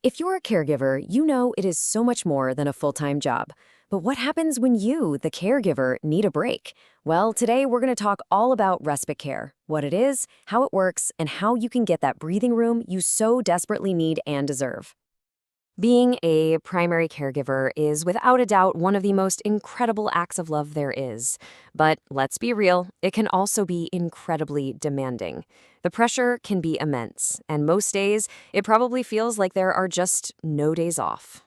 If you're a caregiver, you know it is so much more than a full-time job. But what happens when you, the caregiver, need a break? Well, today we're going to talk all about respite care, what it is, how it works, and how you can get that breathing room you so desperately need and deserve. Being a primary caregiver is without a doubt one of the most incredible acts of love there is. But let's be real, it can also be incredibly demanding. The pressure can be immense, and most days, it probably feels like there are just no days off.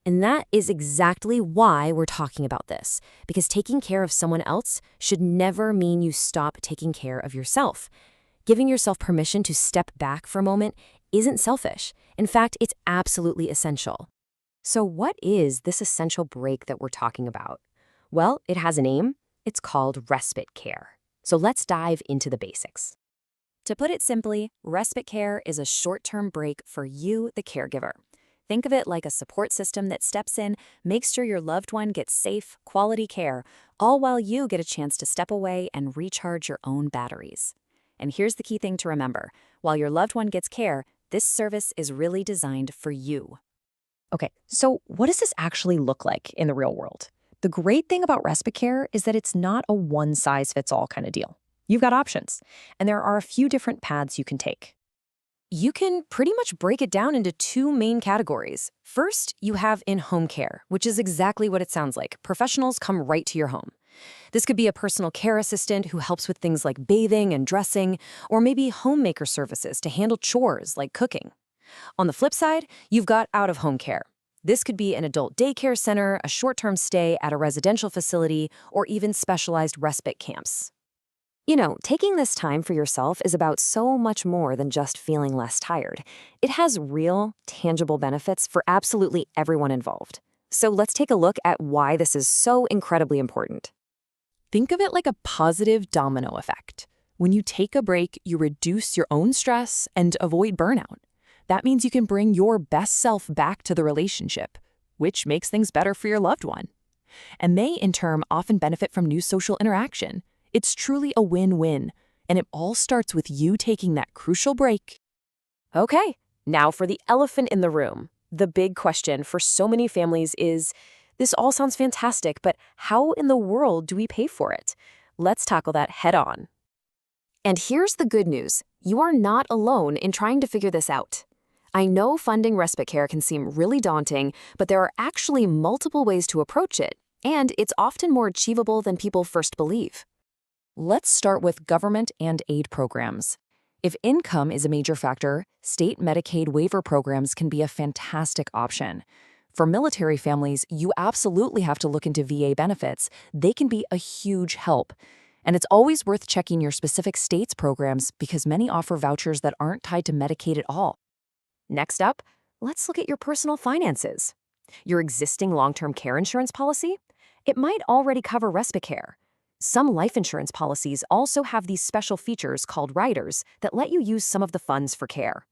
And that is exactly why we're talking about this, because taking care of someone else should never mean you stop taking care of yourself. Giving yourself permission to step back for a moment isn't selfish. In fact, it's absolutely essential. So what is this essential break that we're talking about? Well, it has a name. It's called respite care. So let's dive into the basics. To put it simply, respite care is a short-term break for you, the caregiver. Think of it like a support system that steps in, makes sure your loved one gets safe, quality care, all while you get a chance to step away and recharge your own batteries. And here's the key thing to remember. While your loved one gets care, this service is really designed for you. Okay, so what does this actually look like in the real world? The great thing about respite care is that it's not a one-size-fits-all kind of deal. You've got options, and there are a few different paths you can take. You can pretty much break it down into two main categories. First, you have in-home care, which is exactly what it sounds like. Professionals come right to your home. This could be a personal care assistant who helps with things like bathing and dressing, or maybe homemaker services to handle chores like cooking. On the flip side, you've got out-of-home care. This could be an adult daycare center, a short-term stay at a residential facility, or even specialized respite camps. You know, taking this time for yourself is about so much more than just feeling less tired. It has real, tangible benefits for absolutely everyone involved. So let's take a look at why this is so incredibly important. Think of it like a positive domino effect. When you take a break, you reduce your own stress and avoid burnout. That means you can bring your best self back to the relationship, which makes things better for your loved one. And they, in turn, often benefit from new social interaction. It's truly a win-win, and it all starts with you taking that crucial break. Okay, now for the elephant in the room. The big question for so many families is, this all sounds fantastic, but how in the world do we pay for it? Let's tackle that head on. And here's the good news. You are not alone in trying to figure this out. I know funding respite care can seem really daunting, but there are actually multiple ways to approach it, and it's often more achievable than people first believe. Let's start with government and aid programs. If income is a major factor, state Medicaid waiver programs can be a fantastic option. For military families, you absolutely have to look into VA benefits. They can be a huge help. And it's always worth checking your specific state's programs because many offer vouchers that aren't tied to Medicaid at all. Next up, let's look at your personal finances. Your existing long-term care insurance policy? It might already cover respite care. Some life insurance policies also have these special features called riders that let you use some of the funds for care.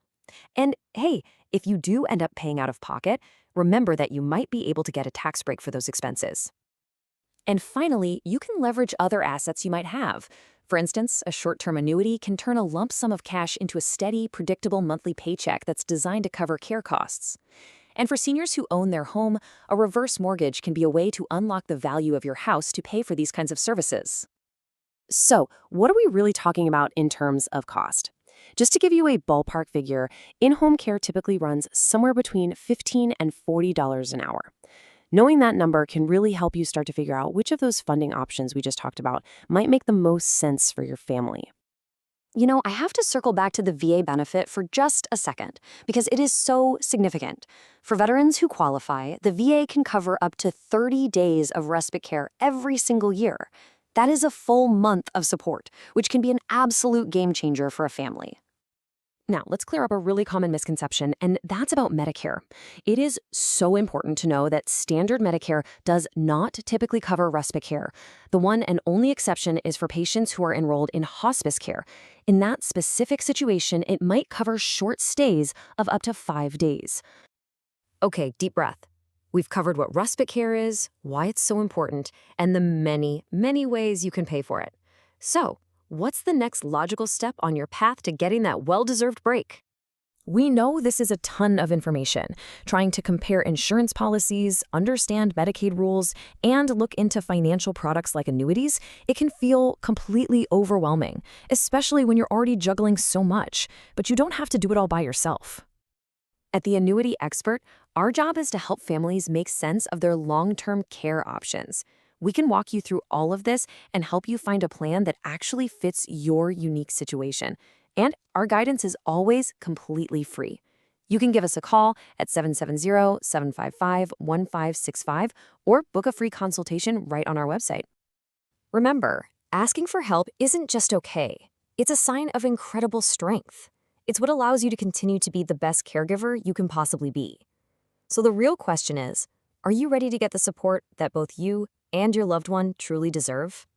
And hey, if you do end up paying out of pocket, remember that you might be able to get a tax break for those expenses. And finally, you can leverage other assets you might have. For instance, a short-term annuity can turn a lump sum of cash into a steady, predictable monthly paycheck that's designed to cover care costs. And for seniors who own their home, a reverse mortgage can be a way to unlock the value of your house to pay for these kinds of services. So, what are we really talking about in terms of cost? Just to give you a ballpark figure, in-home care typically runs somewhere between $15 and $40 an hour. Knowing that number can really help you start to figure out which of those funding options we just talked about might make the most sense for your family. You know, I have to circle back to the VA benefit for just a second, because it is so significant. For veterans who qualify, the VA can cover up to 30 days of respite care every single year. That is a full month of support, which can be an absolute game changer for a family. Now, let's clear up a really common misconception, and that's about Medicare. It is so important to know that standard Medicare does not typically cover respite care. The one and only exception is for patients who are enrolled in hospice care. In that specific situation, it might cover short stays of up to 5 days. Okay, deep breath. We've covered what respite care is, why it's so important, and the many, many ways you can pay for it. So, what's the next logical step on your path to getting that well-deserved break? We know this is a ton of information. Trying to compare insurance policies, understand Medicaid rules, and look into financial products like annuities, it can feel completely overwhelming, especially when you're already juggling so much. But you don't have to do it all by yourself. At the Annuity Expert, our job is to help families make sense of their long-term care options. We can walk you through all of this and help you find a plan that actually fits your unique situation. And our guidance is always completely free. You can give us a call at 770-755-1565 or book a free consultation right on our website. Remember, asking for help isn't just okay. It's a sign of incredible strength. It's what allows you to continue to be the best caregiver you can possibly be. So the real question is, are you ready to get the support that both you and your loved one truly deserve?